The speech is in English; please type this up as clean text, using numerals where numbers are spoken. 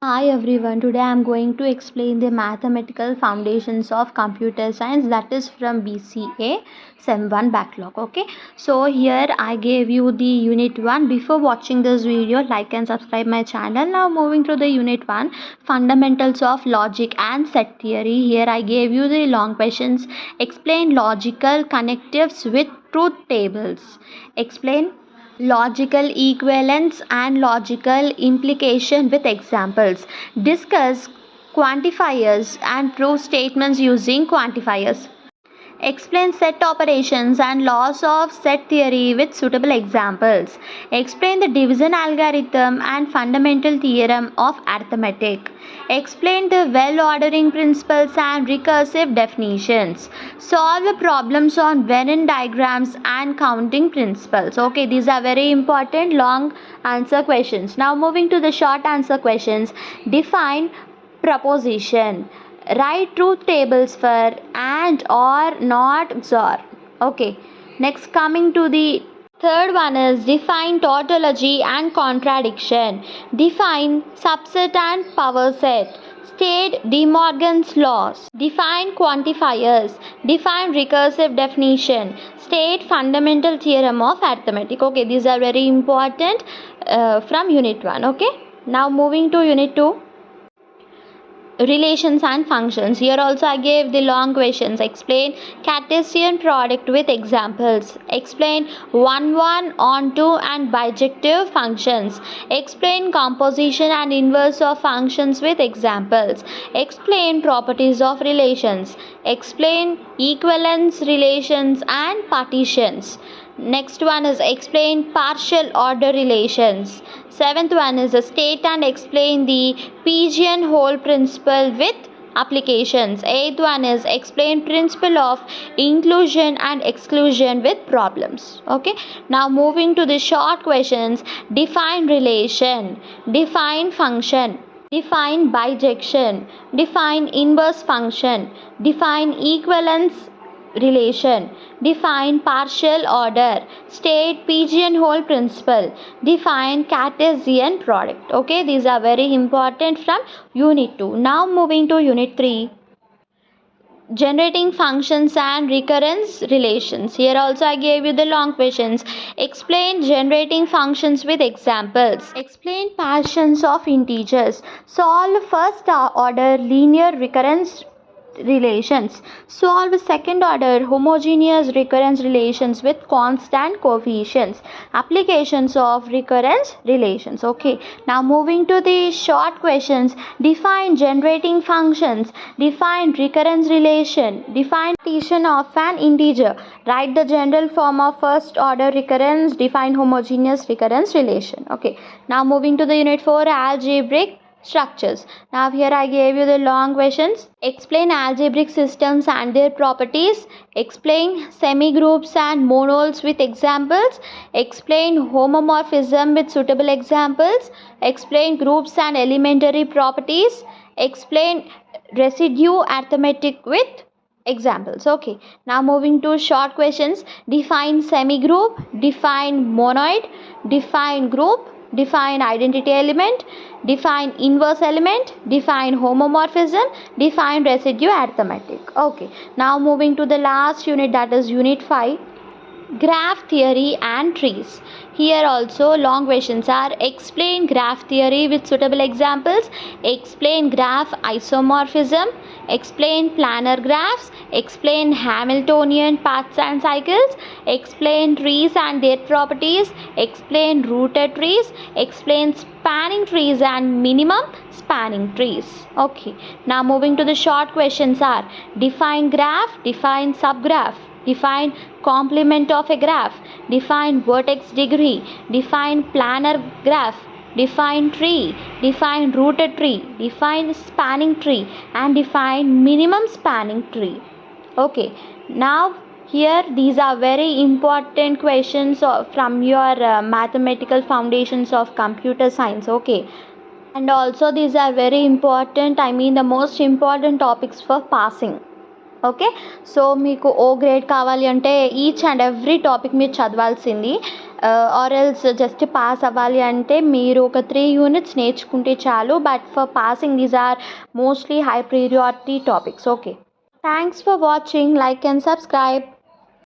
Hi everyone, today I am going to explain the mathematical foundations of computer science, that is from BCA Sem 1 Backlog. Okay, so here I gave you the unit 1. Before watching this video, like and subscribe my channel. Now moving to the unit 1, fundamentals of logic and set theory. Here I gave you the long questions. Explain logical connectives with truth tables. Explain logical equivalence and logical implication with examples. Discuss quantifiers and prove statements using quantifiers. Explain set operations and laws of set theory with suitable examples. Explain the division algorithm and fundamental theorem of arithmetic. Explain the well ordering principles and recursive definitions. Solve the problems on Venn diagrams and counting principles. Okay, these are very important long answer questions. Now moving to the short answer questions. Define proposition. Write truth tables for and, or, not, XOR. Okay, next coming to the third one is define tautology and contradiction. Define subset and power set. State De Morgan's laws. Define quantifiers. Define recursive definition. State fundamental theorem of arithmetic. Okay, these are very important from unit 1. Okay, now moving to unit 2, relations and functions. Here also I gave the long questions. Explain Cartesian product with examples. Explain 1 1 onto and bijective functions. Explain composition and inverse of functions with examples. Explain properties of relations. Explain equivalence relations and partitions. Next one is explain partial order relations. Seventh one is state and explain the pigeonhole principle with applications. Eighth one is explain principle of inclusion and exclusion with problems. Okay, now moving to the short questions. Define relation. Define function. Define bijection. Define inverse function. Define equivalence relation. Define partial order. State pigeonhole principle. Define Cartesian product. Okay, these are very important from unit 2. Now moving to unit 3, generating functions and recurrence relations. Here also I gave you the long questions. Explain generating functions with examples. Explain partitions of integers. Solve first order linear recurrence relations. Solve second order homogeneous recurrence relations with constant coefficients. Applications of recurrence relations. Okay, now moving to the short questions. Define generating functions. Define recurrence relation. Define partition of an integer. Write the general form of first order recurrence. Define homogeneous recurrence relation. Okay, now moving to the unit 4, algebraic structures. Now here I gave you the long questions. Explain algebraic systems and their properties. Explain semigroups and monoids with examples. Explain homomorphism with suitable examples. Explain groups and elementary properties. Explain residue arithmetic with examples. Okay, now moving to short questions. Define semigroup. Define monoid. Define group. Define identity element. Define inverse element. Define homomorphism. Define residue arithmetic. Okay, now moving to the last unit, that is unit 5, graph theory and trees. Here also long questions are: explain graph theory with suitable examples. Explain graph isomorphism. Explain planar graphs. Explain Hamiltonian paths and cycles. Explain trees and their properties. Explain rooted trees. Explain spanning trees and minimum spanning trees. Okay, now moving to the short questions are: define graph. Define subgraph. Define complement of a graph. Define vertex degree. Define planar graph. Define tree. Define rooted tree. Define spanning tree and define minimum spanning tree. Okay, now here these are very important questions from your mathematical foundations of computer science. Okay, and also these are very important, I mean the most important topics for passing. Okay. So మీకు ఓ grade కావాలి అంటే each and every topic మీరు చదవాల్సింది. Or else just pass అవ్వాలి అంటే మీరు ఒక 3 units నేర్చుకుంటే చాలు. But for passing these are mostly high priority topics. Okay. Thanks for watching. Like and subscribe.